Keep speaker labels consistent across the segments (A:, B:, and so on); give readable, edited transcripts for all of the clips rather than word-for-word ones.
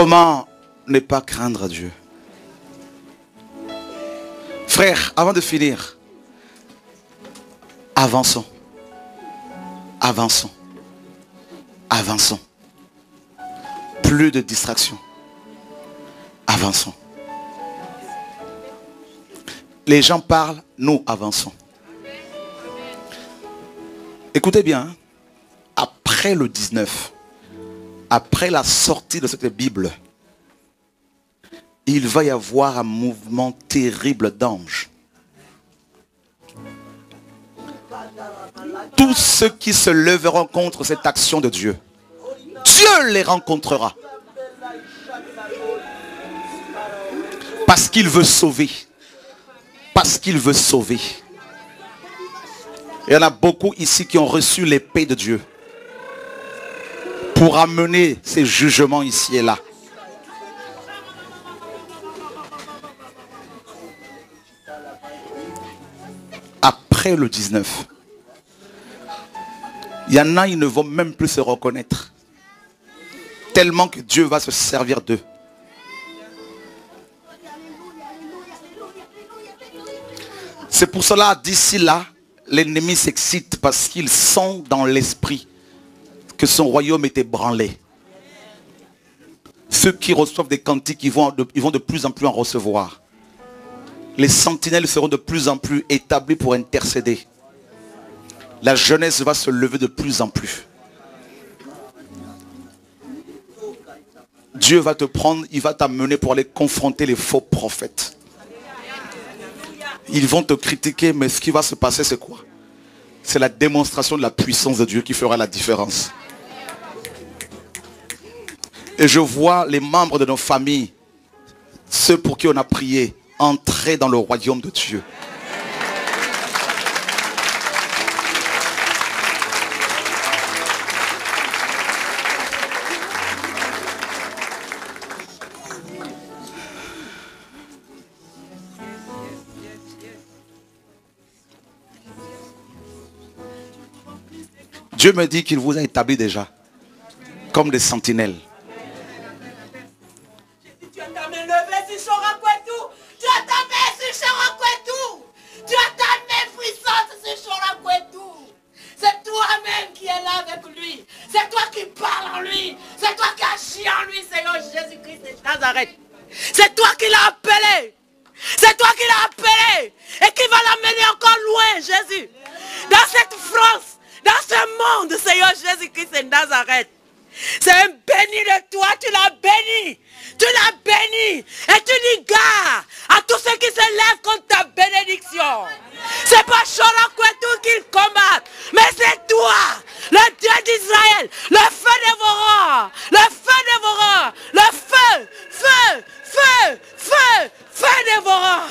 A: Comment ne pas craindre Dieu? Frère, avant de finir, avançons. Avançons. Avançons. Plus de distractions. Avançons. Les gens parlent, nous avançons. Écoutez bien, hein. Après le 19, après la sortie de cette Bible, il va y avoir un mouvement terrible d'anges. Tous ceux qui se lèveront contre cette action de Dieu, Dieu les rencontrera. Parce qu'il veut sauver. Parce qu'il veut sauver. Il y en a beaucoup ici qui ont reçu l'épée de Dieu pour amener ces jugements ici et là. Après le 19, il y en a, ils ne vont même plus se reconnaître. Tellement que Dieu va se servir d'eux. C'est pour cela, d'ici là, l'ennemi s'excite parce qu'ils sont dans l'esprit que son royaume est ébranlé. Ceux qui reçoivent des cantiques, ils vont de plus en plus en recevoir. Les sentinelles seront de plus en plus établies pour intercéder. La jeunesse va se lever de plus en plus. Dieu va te prendre, il va t'amener pour aller confronter les faux prophètes. Ils vont te critiquer, mais ce qui va se passer, c'est quoi? C'est la démonstration de la puissance de Dieu qui fera la différence. Et je vois les membres de nos familles, ceux pour qui on a prié, entrer dans le royaume de Dieu. Dieu me dit qu'il vous a établi déjà comme des sentinelles.
B: Tu as ta main levée sur Chorakwetou. Tu as ta main sur Chorakwetou. Tu as ta main puissante sur Chorakwetou. C'est toi-même qui es là avec lui. C'est toi qui parles en lui. C'est toi qui agis en lui, Seigneur Jésus-Christ de Nazareth. C'est toi qui l'as appelé. C'est toi qui l'as appelé. Et qui va l'amener encore loin, Jésus. Dans cette France. Dans ce monde, Seigneur Jésus-Christ de Nazareth. C'est un béni de toi, tu l'as béni. Tu l'as béni. Et tu dis gare à tous ceux qui se lèvent contre ta bénédiction. C'est pas Chorakwetou qu'ils combattent, mais c'est toi, le Dieu d'Israël, le feu dévorant, le feu dévorant, le feu, feu, feu, feu, feu dévorant.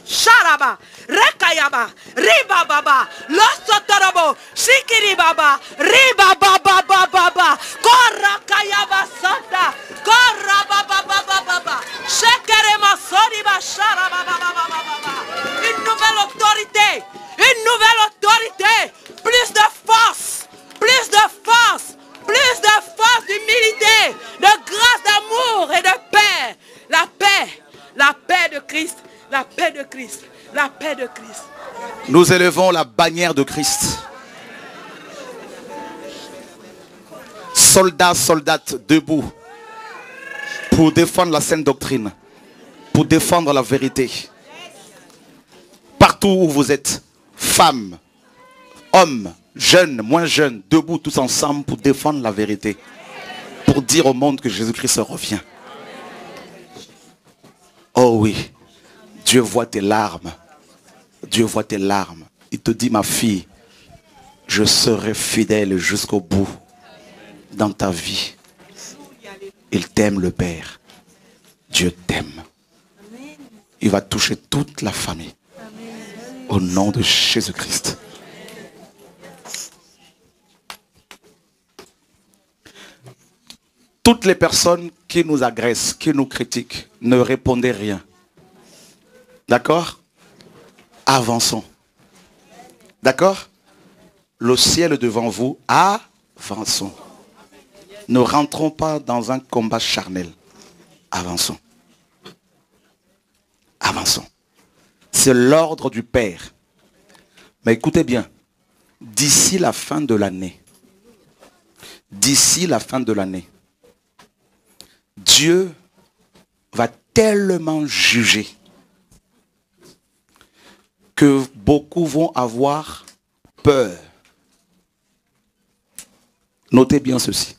B: Sharaba, Rekayaba, Ribababa, Losotorobo, Shikiribaba, Ribababa, Korakayaba Santa, Korabababa, Shekerema Soriba, Sharababa. Une nouvelle autorité, plus de force, d'humilité, de grâce, d'amour et de paix. La paix de Christ. La paix de Christ. La paix de Christ.
A: Nous élevons la bannière de Christ. Soldats, soldates, debout. Pour défendre la sainte doctrine. Pour défendre la vérité. Partout où vous êtes. Femmes, hommes, jeunes, moins jeunes. Debout tous ensemble pour défendre la vérité. Pour dire au monde que Jésus-Christ revient. Oh oui. Dieu voit tes larmes. Dieu voit tes larmes. Il te dit, ma fille, je serai fidèle jusqu'au bout dans ta vie. Il t'aime, le Père. Dieu t'aime. Il va toucher toute la famille. Au nom de Jésus-Christ. Toutes les personnes qui nous agressent, qui nous critiquent, ne répondez rien. D'accord? Avançons. D'accord? Le ciel est devant vous. Avançons. Ne rentrons pas dans un combat charnel. Avançons. Avançons. C'est l'ordre du Père. Mais écoutez bien, d'ici la fin de l'année, Dieu va tellement juger que beaucoup vont avoir peur. Notez bien ceci.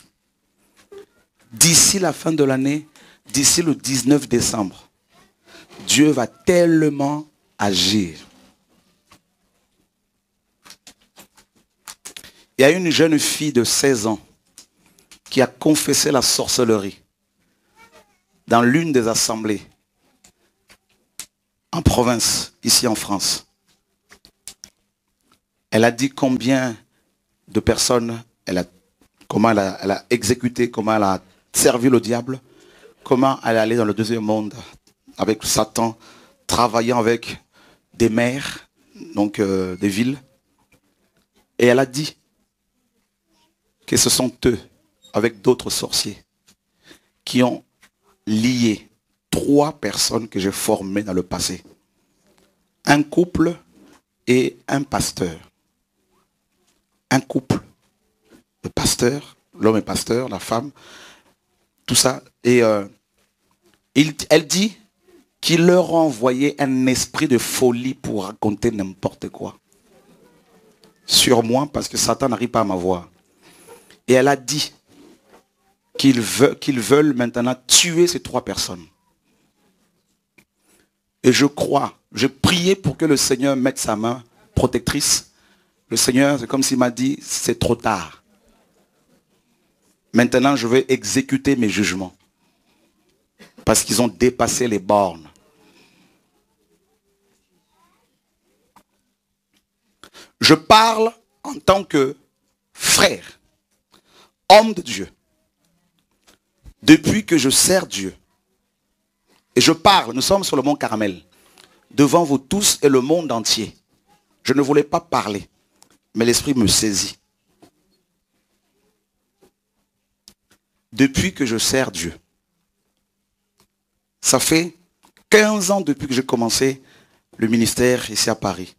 A: D'ici la fin de l'année, d'ici le 19 décembre, Dieu va tellement agir. Il y a une jeune fille de 16 ans qui a confessé la sorcellerie dans l'une des assemblées en province, ici en France. Elle a dit combien de personnes comment elle a exécuté, comment elle a servi le diable, comment elle est allée dans le deuxième monde avec Satan, travaillant avec des maires, donc des villes. Et elle a dit que ce sont eux, avec d'autres sorciers, qui ont lié 3 personnes que j'ai formées dans le passé. Un couple et un pasteur. Un couple, le pasteur, l'homme est pasteur, la femme, tout ça. Et elle dit qu'il leur a envoyé un esprit de folie pour raconter n'importe quoi sur moi parce que Satan n'arrive pas à m'avoir. Et elle a dit qu'ils veulent maintenant tuer ces 3 personnes. Et je crois, je priais pour que le Seigneur mette sa main protectrice. Le Seigneur, c'est comme s'il m'a dit, c'est trop tard. Maintenant, je vais exécuter mes jugements. Parce qu'ils ont dépassé les bornes. Je parle en tant que frère, homme de Dieu. Depuis que je sers Dieu. Et je parle, nous sommes sur le mont Carmel, devant vous tous et le monde entier. Je ne voulais pas parler, mais l'Esprit me saisit. Depuis que je sers Dieu, ça fait 15 ans depuis que j'ai commencé le ministère ici à Paris.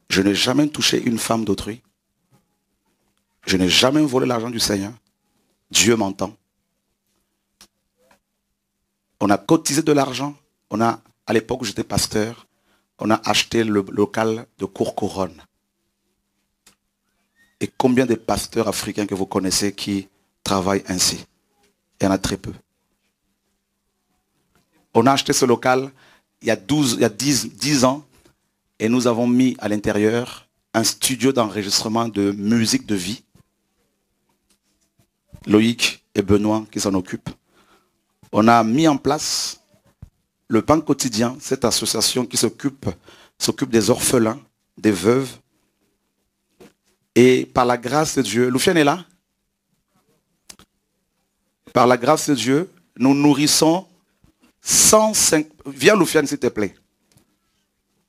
A: Je n'ai jamais touché une femme d'autrui. Je n'ai jamais volé l'argent du Seigneur. Dieu m'entend. On a cotisé de l'argent. À l'époque où j'étais pasteur, on a acheté le local de Courcouronne. Et combien de pasteurs africains que vous connaissez qui travaillent ainsi? Il y en a très peu. On a acheté ce local il y a 10 ans et nous avons mis à l'intérieur un studio d'enregistrement de musique de vie. Loïc et Benoît qui s'en occupent. On a mis en place le Pain Quotidien, cette association qui s'occupe des orphelins, des veuves. Et par la grâce de Dieu, Loufiane est là? Par la grâce de Dieu, nous nourrissons 105... Viens Loufiane s'il te plaît.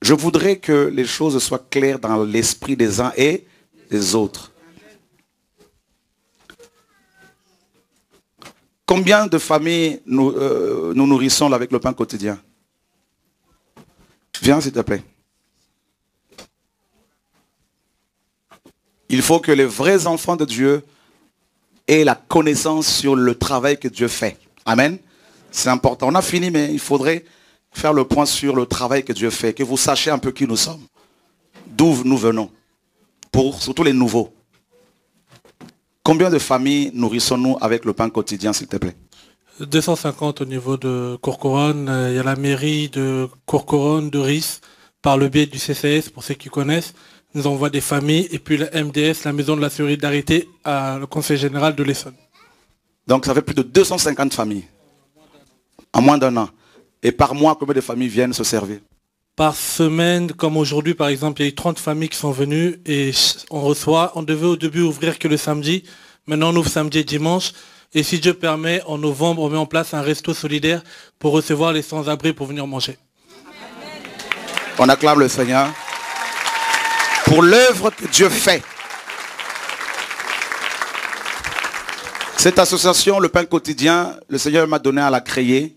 A: Je voudrais que les choses soient claires dans l'esprit des uns et des autres. Combien de familles nous nourrissons avec le Pain Quotidien? Viens s'il te plaît. Il faut que les vrais enfants de Dieu aient la connaissance sur le travail que Dieu fait. Amen. C'est important. On a fini, mais il faudrait faire le point sur le travail que Dieu fait. Que vous sachiez un peu qui nous sommes. D'où nous venons. Pour surtout les nouveaux. Combien de familles nourrissons-nous avec le Pain Quotidien, s'il te plaît?
C: 250 au niveau de Courcouronne. Il y a la mairie de Courcouronne, de Ris, par le biais du CCS, pour ceux qui connaissent, nous envoie des familles, et puis la MDS, la Maison de la Solidarité, à le Conseil Général de l'Essonne. Donc ça fait plus de 250 familles, en moins d'1 an. Et par mois, combien de familles viennent se servir? Par semaine, comme aujourd'hui par exemple, il y a eu 30 familles qui sont venues, et on devait au début ouvrir que le samedi, maintenant on ouvre samedi et dimanche. Et si Dieu permet, en novembre, on met en place un resto solidaire pour recevoir les sans-abri pour venir manger. On acclame le Seigneur pour l'œuvre que Dieu fait.
A: Cette association, le pain quotidien, le Seigneur m'a donné à la créer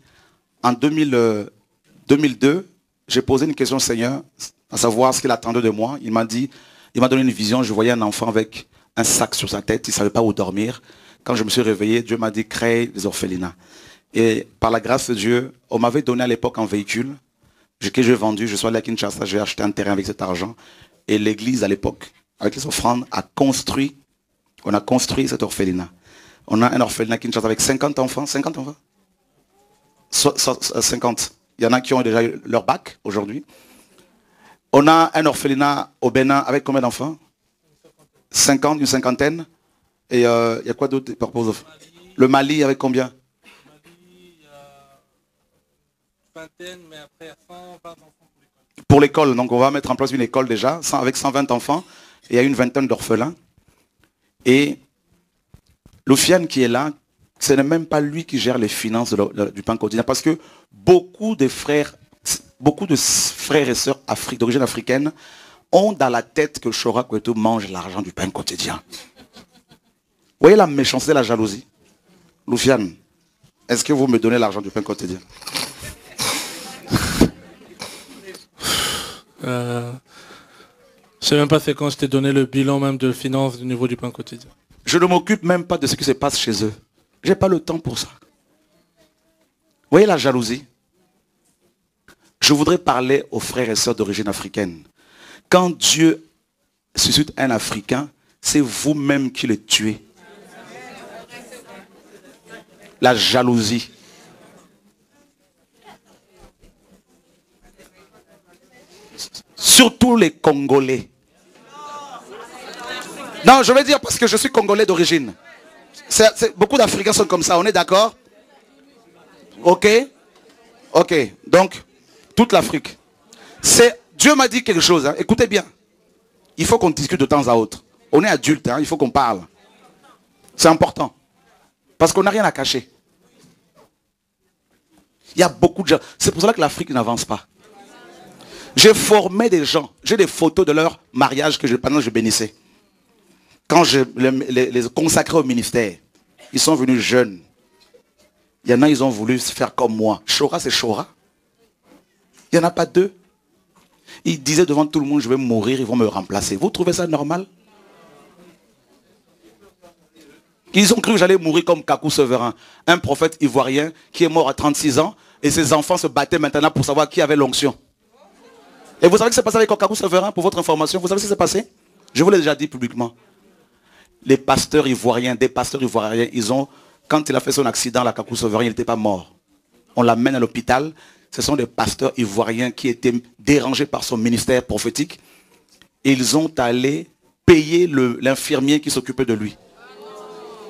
A: en 2002. J'ai posé une question au Seigneur, à savoir ce qu'il attendait de moi. Il m'a dit, il m'a donné une vision, je voyais un enfant avec un sac sur sa tête, il ne savait pas où dormir. Quand je me suis réveillé, Dieu m'a dit, crée des orphelinats. Et par la grâce de Dieu, on m'avait donné à l'époque un véhicule que j'ai vendu, je suis allé à Kinshasa, j'ai acheté un terrain avec cet argent. Et l'église à l'époque, avec les offrandes, on a construit cet orphelinat. On a un orphelinat à Kinshasa avec 50 enfants. 50 enfants 50. Il y en a qui ont déjà eu leur bac aujourd'hui. On a un orphelinat au Bénin avec combien d'enfants? 50, une cinquantaine. Et il y a quoi d'autre? Le Mali avec combien?
C: Le Mali, il y a une vingtaine, mais après il y a 120 enfants pour l'école.
A: Pour l'école, donc on va mettre en place une école déjà, avec 120 enfants. Et il y a une vingtaine d'orphelins. Et Loufiane qui est là, ce n'est même pas lui qui gère les finances du pain quotidien. Parce que beaucoup de frères et sœurs d'origine africaine ont dans la tête que Chora Kwetu mange l'argent du pain quotidien. Vous voyez la méchanceté, la jalousie? Loufiane, est-ce que vous me donnez l'argent du pain quotidien?
C: Je ne sais même pas c'est quand je t'ai donné le bilan même de finances du niveau du pain quotidien.
A: Je ne m'occupe même pas de ce qui se passe chez eux. Je n'ai pas le temps pour ça. Vous voyez la jalousie? Je voudrais parler aux frères et sœurs d'origine africaine. Quand Dieu suscite un Africain, c'est vous-même qui le tuez. La jalousie. Surtout les Congolais. Non, je vais dire parce que je suis Congolais d'origine. Beaucoup d'Africains sont comme ça, on est d'accord? Ok? Ok, donc, toute l'Afrique. Dieu m'a dit quelque chose, hein. Écoutez bien. Il faut qu'on discute de temps à autre. On est adulte, hein, il faut qu'on parle. C'est important. Parce qu'on n'a rien à cacher. Il y a beaucoup de gens. C'est pour cela que l'Afrique n'avance pas. J'ai formé des gens. J'ai des photos de leur mariage pendant que je bénissais. Quand je les consacrais au ministère, ils sont venus jeunes. Il y en a, ils ont voulu se faire comme moi. Chora, c'est Chora. Il n'y en a pas deux. Ils disaient devant tout le monde, je vais mourir, ils vont me remplacer. Vous trouvez ça normal? Ils ont cru que j'allais mourir comme Kakou Souverain, un prophète ivoirien qui est mort à 36 ans et ses enfants se battaient maintenant pour savoir qui avait l'onction. Et vous savez ce qui s'est passé avec Kakou Souverain, pour votre information? Vous savez ce qui s'est passé? Je vous l'ai déjà dit publiquement. Les pasteurs ivoiriens, des pasteurs ivoiriens, quand il a fait son accident, la Kakou Souverain, il n'était pas mort. On l'amène à l'hôpital. Ce sont des pasteurs ivoiriens qui étaient dérangés par son ministère prophétique. Ils ont allé payer l'infirmier qui s'occupait de lui.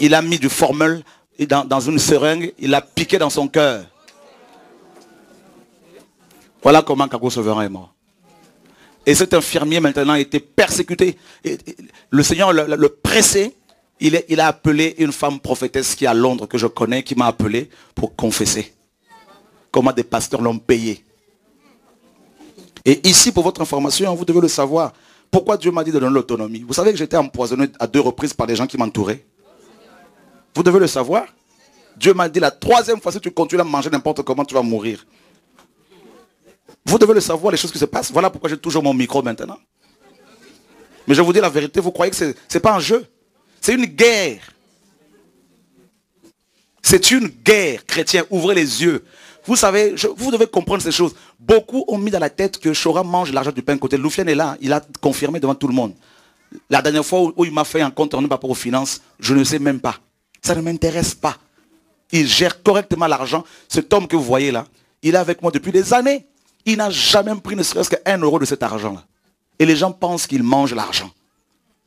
A: Il a mis du formol dans une seringue, il l'a piqué dans son cœur. Voilà comment Kakou Souverain est mort. Et cet infirmier maintenant était persécuté. Et le Seigneur le pressait. Il a appelé une femme prophétesse qui est à Londres, que je connais, qui m'a appelé pour confesser. Comment des pasteurs l'ont payé. Et ici, pour votre information, vous devez le savoir. Pourquoi Dieu m'a dit de donner l'autonomie? Vous savez que j'étais empoisonné à 2 reprises par des gens qui m'entouraient. Vous devez le savoir. Dieu m'a dit la 3e fois, si tu continues à manger n'importe comment, tu vas mourir. Vous devez le savoir, les choses qui se passent. Voilà pourquoi j'ai toujours mon micro maintenant. Mais je vous dis la vérité, vous croyez que ce n'est pas un jeu. C'est une guerre. C'est une guerre, chrétien. Ouvrez les yeux. Vous savez, vous devez comprendre ces choses. Beaucoup ont mis dans la tête que Chora mange l'argent du pain côté. Loufiane est là, il a confirmé devant tout le monde. La dernière fois où il m'a fait un compte rendu par rapport aux finances, je ne sais même pas. Ça ne m'intéresse pas. Il gère correctement l'argent. Cet homme que vous voyez là, il est avec moi depuis des années. Il n'a jamais pris ne serait-ce qu'1 euro de cet argent-là. Et les gens pensent qu'il mange l'argent.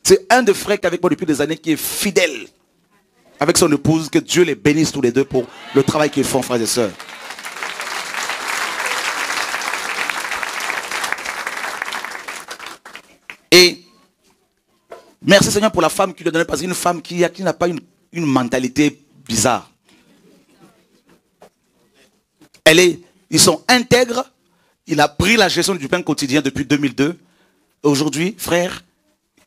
A: C'est un des frères qui est avec moi depuis des années qui est fidèle. Avec son épouse, que Dieu les bénisse tous les deux pour le travail qu'ils font, frères et sœurs. Et merci Seigneur pour la femme qui lui a donné, parce qu'une femme qui n'a pas une mentalité bizarre. Ils sont intègres. Il a pris la gestion du pain quotidien depuis 2002. Aujourd'hui, frère,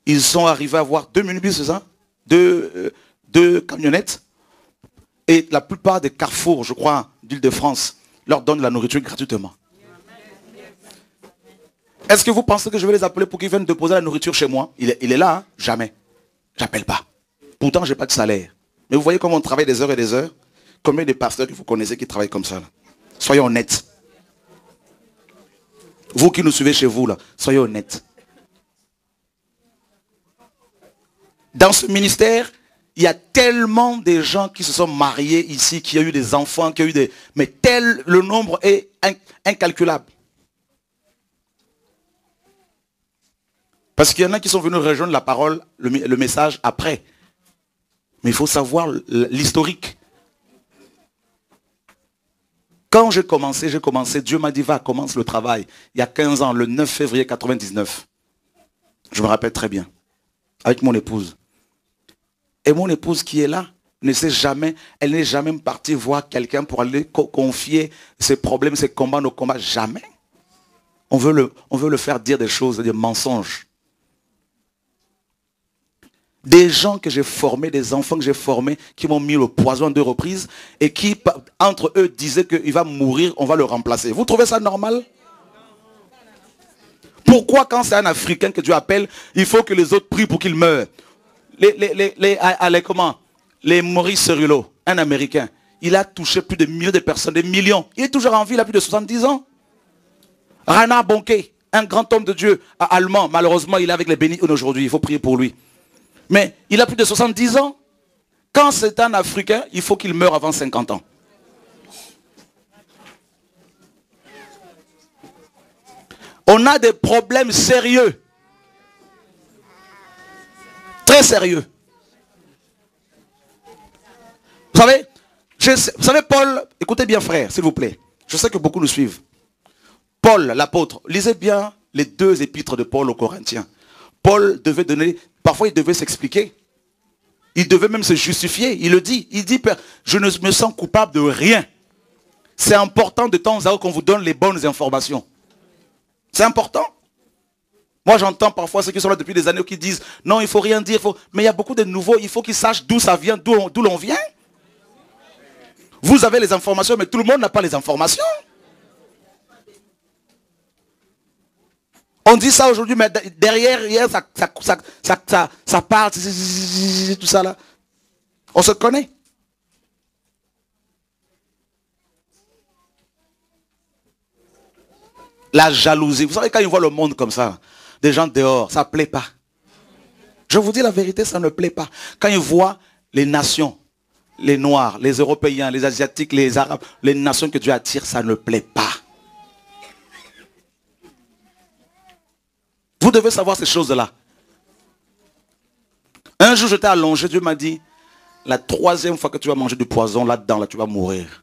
A: ils sont arrivés à avoir 2 minibus, c'est ça? 2 camionnettes. Et la plupart des carrefours, je crois, d'Île-de-France, leur donnent de la nourriture gratuitement. Est-ce que vous pensez que je vais les appeler pour qu'ils viennent déposer la nourriture chez moi? Il est là, hein? Jamais. J'appelle pas. Pourtant, je n'ai pas de salaire. Mais vous voyez comment on travaille des heures et des heures? Combien de pasteurs que vous connaissez qui travaillent comme ça là? Soyez honnêtes. Vous qui nous suivez chez vous, là, soyez honnêtes. Dans ce ministère, il y a tellement de gens qui se sont mariés ici, qui ont eu des enfants, qui ont eu des... Mais le nombre est incalculable. Parce qu'il y en a qui sont venus rejoindre la parole, le message après. Mais il faut savoir l'historique. Quand j'ai commencé, Dieu m'a dit, va, commence le travail. Il y a 15 ans, le 9 février 99. Je me rappelle très bien. Avec mon épouse. Et mon épouse qui est là, elle n'est jamais partie voir quelqu'un pour aller confier ses problèmes, ses combats, nos combats. Jamais. On veut le faire dire des choses, des mensonges. Des gens que j'ai formés, des enfants que j'ai formés, qui m'ont mis le poison 2 reprises et qui, entre eux, disaient qu'il va mourir, on va le remplacer. Vous trouvez ça normal? Pourquoi quand c'est un Africain que Dieu appelle, il faut que les autres prient pour qu'il meure? Les Maurice Cerullo, un Américain, il a touché plus de millions de personnes, des millions. Il est toujours en vie, il a plus de 70 ans. Reinhard Bonnke, un grand homme de Dieu, allemand, malheureusement, il est avec les bénis aujourd'hui, il faut prier pour lui. Mais il a plus de 70 ans. Quand c'est un Africain, il faut qu'il meure avant 50 ans. On a des problèmes sérieux. Très sérieux. Vous savez, Paul, écoutez bien frère, s'il vous plaît. Je sais que beaucoup nous suivent. Paul, l'apôtre, lisez bien les 2 épîtres de Paul aux Corinthiens. Paul devait donner, parfois il devait s'expliquer. Il devait même se justifier. Il le dit. Il dit, je ne me sens coupable de rien. C'est important de temps à autre qu'on vous donne les bonnes informations. C'est important. Moi j'entends parfois ceux qui sont là depuis des années qui disent, non il ne faut rien dire. Mais il y a beaucoup de nouveaux, il faut qu'ils sachent d'où ça vient, d'où l'on vient. Vous avez les informations, mais tout le monde n'a pas les informations. On dit ça aujourd'hui, mais derrière, ça parle, tout ça là. On se connaît. La jalousie. Vous savez, quand ils voient le monde comme ça, des gens dehors, ça ne plaît pas. Je vous dis la vérité, ça ne plaît pas. Quand ils voient les nations, les Noirs, les Européens, les Asiatiques, les Arabes, les nations que Dieu attire, ça ne plaît pas. Vous devez savoir ces choses-là. Un jour, j'étais allongé, Dieu m'a dit, la 3e fois que tu vas manger du poison, là-dedans, là, tu vas mourir.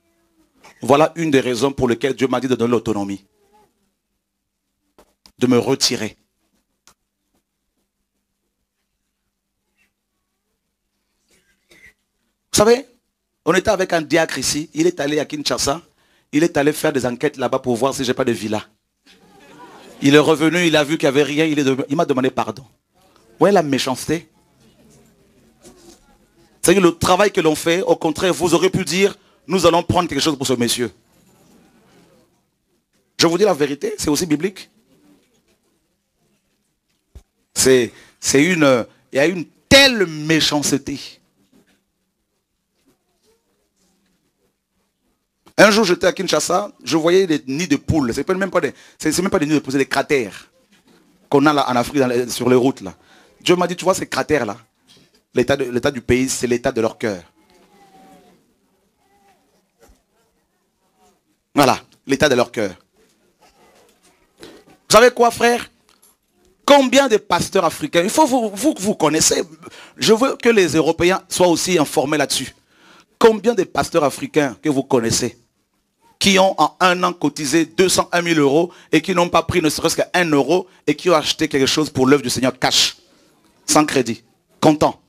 A: Voilà une des raisons pour lesquelles Dieu m'a dit de donner l'autonomie. De me retirer. Vous savez, on était avec un diacre ici, il est allé à Kinshasa, il est allé faire des enquêtes là-bas pour voir si je n'ai pas de villa. Il est revenu, il a vu qu'il n'y avait rien, il m'a demandé pardon. Vous voyez la méchanceté? C'est que le travail que l'on fait, au contraire, vous aurez pu dire, nous allons prendre quelque chose pour ce monsieur. Je vous dis la vérité, c'est aussi biblique. Il y a une telle méchanceté. Un jour, j'étais à Kinshasa, je voyais des nids de poules. C'est même pas des nids de poules, c'est des cratères qu'on a là en Afrique, sur les routes. Là. Dieu m'a dit, tu vois ces cratères-là, l'état du pays, c'est l'état de leur cœur. Voilà, l'état de leur cœur. Vous savez quoi, frère? Combien de pasteurs africains, il faut vous connaissez, je veux que les Européens soient aussi informés là-dessus. Combien de pasteurs africains que vous connaissez qui ont en un an cotisé 201 000 euros et qui n'ont pas pris ne serait-ce qu'un euro et qui ont acheté quelque chose pour l'œuvre du Seigneur cash, sans crédit, content,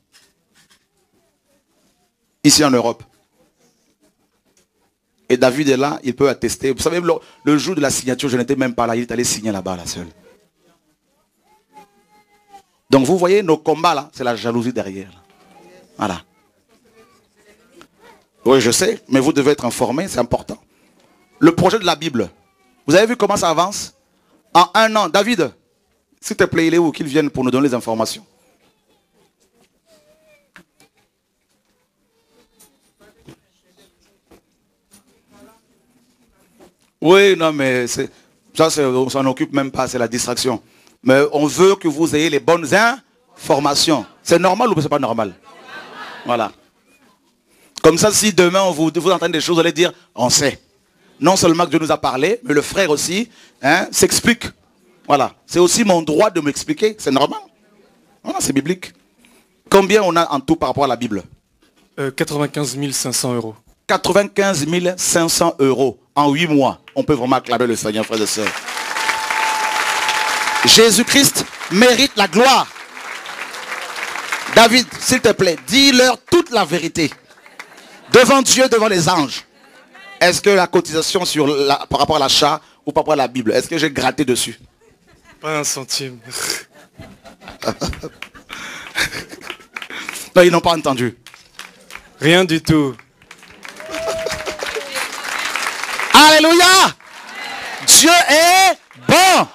A: ici en Europe. Et David est là, il peut attester. Vous savez, le jour de la signature, je n'étais même pas là, il est allé signer là-bas, là seul. Donc vous voyez, nos combats là, c'est la jalousie derrière. Là. Voilà. Oui, je sais, mais vous devez être informé, c'est important. Le projet de la Bible. Vous avez vu comment ça avance? En 1 an, David, s'il te plaît, il est où? Qu'il vienne pour nous donner les informations. Oui, non, mais ça, on s'en occupe même pas, c'est la distraction. Mais on veut que vous ayez les bonnes informations. C'est normal ou c'est pas normal? Voilà. Comme ça, si demain vous entendez des choses, vous allez dire, on sait. Non seulement que Dieu nous a parlé, mais le frère aussi s'explique. Voilà. C'est aussi mon droit de m'expliquer. C'est normal. Voilà, c'est biblique. Combien on a en tout par rapport à la Bible?
D: 95 500 euros.
A: 95 500 euros en 8 mois. On peut vraiment acclamer le Seigneur, frères et sœurs. Jésus-Christ mérite la gloire. David, s'il te plaît, dis-leur toute la vérité. Devant Dieu, devant les anges. Est-ce que la cotisation par rapport à l'achat ou par rapport à la Bible, est-ce que j'ai gratté dessus?
D: Pas un centime.
A: Non, ils n'ont pas entendu.
D: Rien du tout.
A: Alléluia! Dieu est bon.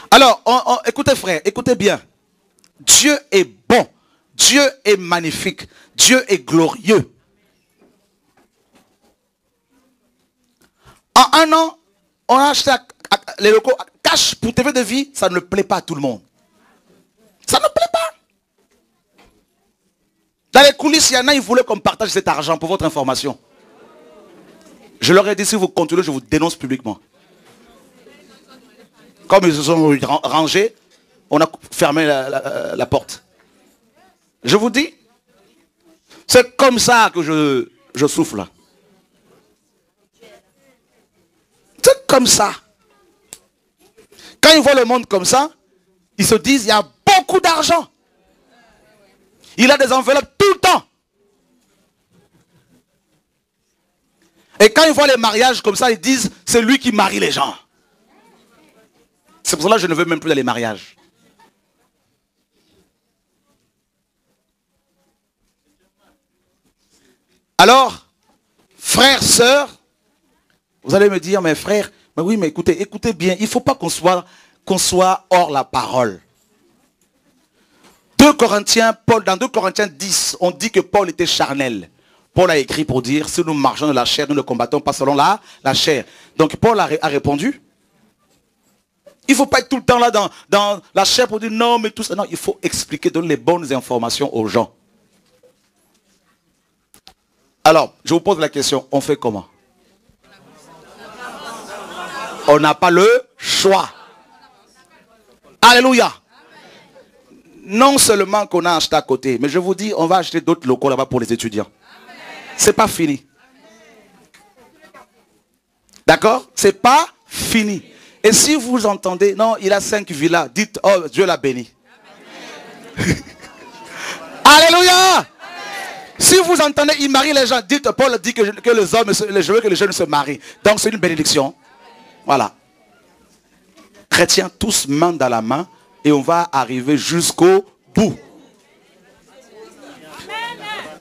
A: Alors, écoutez frère, écoutez bien. Dieu est bon. Dieu est magnifique. Dieu est glorieux. En 1 an, on a acheté les locaux cash pour TV de vie. Ça ne plaît pas à tout le monde. Ça ne plaît pas. Dans les coulisses, il y en a, ils voulaient qu'on partage cet argent pour votre information. Je leur ai dit, si vous continuez, je vous dénonce publiquement. Comme ils se sont rangés, on a fermé la porte. Je vous dis, c'est comme ça que je souffle. C'est comme ça. Quand ils voient le monde comme ça, ils se disent, il y a beaucoup d'argent. Il a des enveloppes tout le temps. Et quand ils voient les mariages comme ça, ils disent, c'est lui qui marie les gens. C'est pour cela que je ne veux même plus dans les mariages. Alors, frères, sœurs, vous allez me dire, mais frère, mais oui, mais écoutez bien, il ne faut pas qu'on soit hors la parole. 2 Corinthiens, dans 2 Corinthiens 10, on dit que Paul était charnel. Paul a écrit pour dire, si nous marchons de la chair, nous ne combattons pas selon la chair. Donc Paul a répondu, il ne faut pas être tout le temps là dans la chair pour dire non, mais tout ça. Non, il faut expliquer, donner les bonnes informations aux gens. Alors, je vous pose la question, on fait comment? On n'a pas le choix. Alléluia. Non seulement qu'on a acheté à côté, mais je vous dis, on va acheter d'autres locaux là-bas pour les étudiants. C'est pas fini. D'accord? C'est pas fini. Et si vous entendez, non, il a 5 villas, dites, oh, Dieu l'a béni. Alléluia! Si vous entendez, il marie les gens, dites, Paul dit que les hommes, je veux que les jeunes se marient. Donc c'est une bénédiction. Voilà. Chrétiens, tous main dans la main, et on va arriver jusqu'au bout.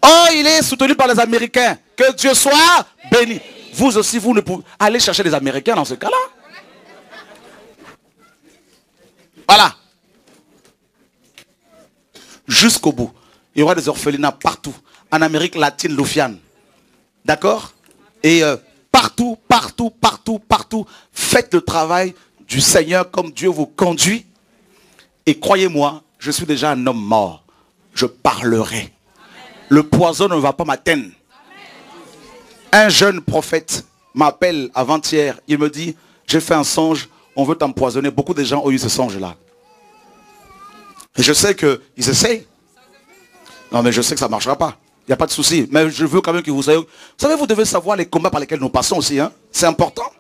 A: Oh, il est soutenu par les Américains. Que Dieu soit béni. Vous aussi, vous ne pouvez... Allez chercher les Américains dans ce cas-là. Voilà. Jusqu'au bout. Il y aura des orphelinats partout. En Amérique latine, Loufiane. D'accord? Et partout, partout, partout, partout. Faites le travail du Seigneur comme Dieu vous conduit. Et croyez-moi, je suis déjà un homme mort. Je parlerai. Le poison ne va pas m'atteindre. Un jeune prophète m'appelle avant-hier. Il me dit, j'ai fait un songe, on veut t'empoisonner. Beaucoup de gens ont eu ce songe-là. Et je sais qu'ils essayent. Non, mais je sais que ça ne marchera pas. Il n'y a pas de souci. Mais je veux quand même que vous soyez... Vous savez, vous devez savoir les combats par lesquels nous passons aussi. Hein? C'est important.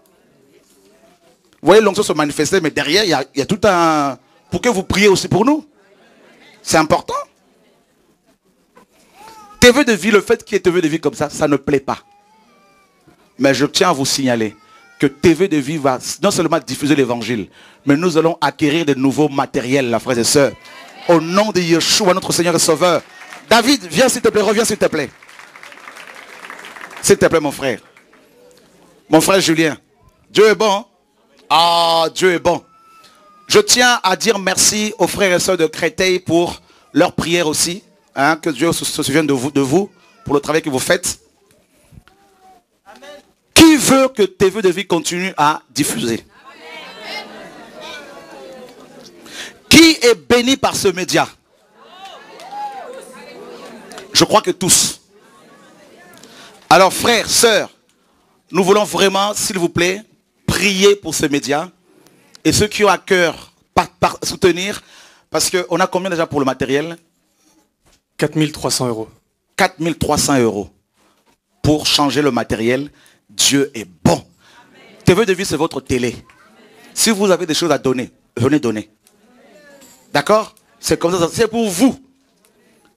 A: Vous voyez l'onction se manifester, mais derrière, il y a tout un... Pour que vous priez aussi pour nous. C'est important. TV de vie, le fait qu'il y ait TV de vie comme ça, ça ne plaît pas. Mais je tiens à vous signaler que TV de vie va non seulement diffuser l'évangile, mais nous allons acquérir de nouveaux matériels, là, frères et sœurs. Au nom de Yeshua, notre Seigneur et Sauveur, David, viens s'il te plaît, reviens s'il te plaît. S'il te plaît, mon frère. Mon frère Julien. Dieu est bon. Ah, Dieu est bon. Je tiens à dire merci aux frères et sœurs de Créteil pour leur prière aussi. Hein, que Dieu se souvienne de vous, pour le travail que vous faites. Amen. Qui veut que TV de vie continue à diffuser? Amen. Qui est béni par ce média? Je crois que tous. Alors frères, sœurs, nous voulons vraiment, s'il vous plaît, prier pour ce média. Et ceux qui ont à cœur soutenir, parce qu'on a combien déjà pour le matériel?
D: 4300 euros.
A: 4300 euros pour changer le matériel. Dieu est bon. TV de vie, c'est votre télé. Si vous avez des choses à donner, venez donner. D'accord? C'est comme ça, c'est pour vous.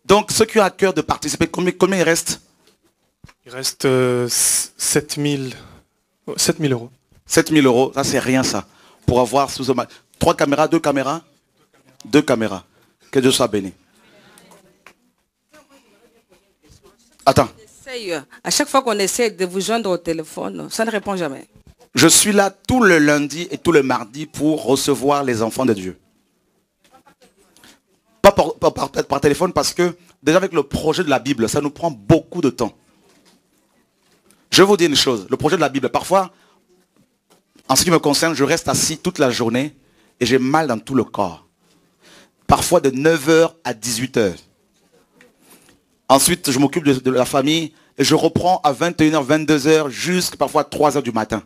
A: Donc, ceux qui ont à cœur de participer, combien il reste?
D: Il reste 7000 euros.
A: 7000 euros, ça c'est rien ça. Pour avoir 3 caméras, 2 caméras? 2 caméras. Que Dieu soit béni. Attends.
E: À chaque fois qu'on essaie de vous joindre au téléphone, ça ne répond jamais.
A: Je suis là tout le lundi et tout le mardi pour recevoir les enfants de Dieu. Pas par téléphone parce que déjà avec le projet de la Bible, ça nous prend beaucoup de temps. Je vais vous dire une chose, le projet de la Bible, parfois, en ce qui me concerne, je reste assis toute la journée et j'ai mal dans tout le corps. Parfois de 9h à 18h. Ensuite, je m'occupe de la famille et je reprends à 21h, 22h, jusqu'à parfois 3h du matin.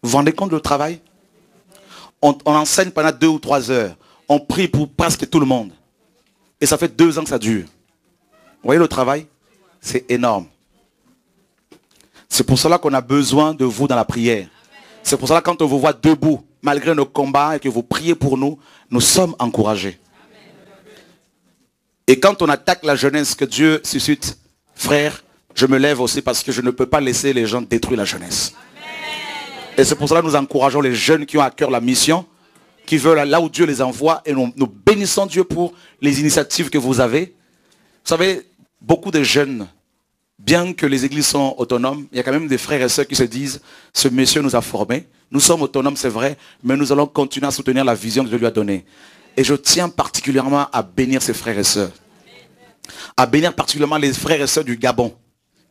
A: Vous vous rendez compte du travail? On enseigne pendant 2 ou 3 heures. On prie pour presque tout le monde. Et ça fait 2 ans que ça dure. Vous voyez le travail? C'est énorme. C'est pour cela qu'on a besoin de vous dans la prière. C'est pour cela que quand on vous voit debout, malgré nos combats et que vous priez pour nous, nous sommes encouragés. Et quand on attaque la jeunesse, que Dieu suscite, frère, je me lève aussi parce que je ne peux pas laisser les gens détruire la jeunesse. Et c'est pour cela que nous encourageons les jeunes qui ont à cœur la mission, qui veulent là où Dieu les envoie, et nous bénissons Dieu pour les initiatives que vous avez. Vous savez, beaucoup de jeunes, bien que les églises sont autonomes, il y a quand même des frères et sœurs qui se disent, ce monsieur nous a formés, nous sommes autonomes, c'est vrai, mais nous allons continuer à soutenir la vision que Dieu lui a donnée. Et je tiens particulièrement à bénir ces frères et sœurs. À bénir particulièrement les frères et sœurs du Gabon,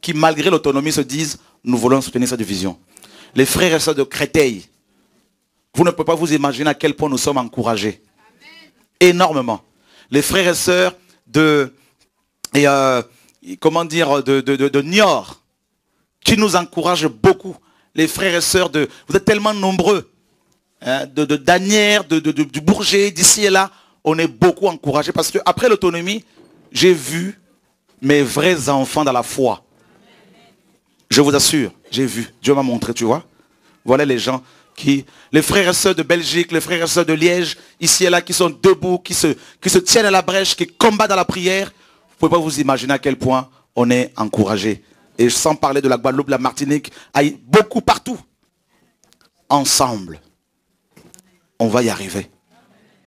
A: qui malgré l'autonomie se disent, nous voulons soutenir cette vision. Les frères et sœurs de Créteil, vous ne pouvez pas vous imaginer à quel point nous sommes encouragés. Énormément. Les frères et sœurs de Niort, qui nous encouragent beaucoup. Les frères et sœurs de... Vous êtes tellement nombreux. Hein, d'Anières, du Bourget, d'ici et là. On est beaucoup encouragés parce qu'après l'autonomie, j'ai vu mes vrais enfants dans la foi. Je vous assure, j'ai vu. Dieu m'a montré, tu vois. Voilà les gens qui... Les frères et sœurs de Belgique, les frères et sœurs de Liège, ici et là, qui sont debout, qui se tiennent à la brèche, qui combattent dans la prière. Vous ne pouvez pas vous imaginer à quel point on est encouragé. Et sans parler de la Guadeloupe, la Martinique, beaucoup partout. Ensemble, on va y arriver.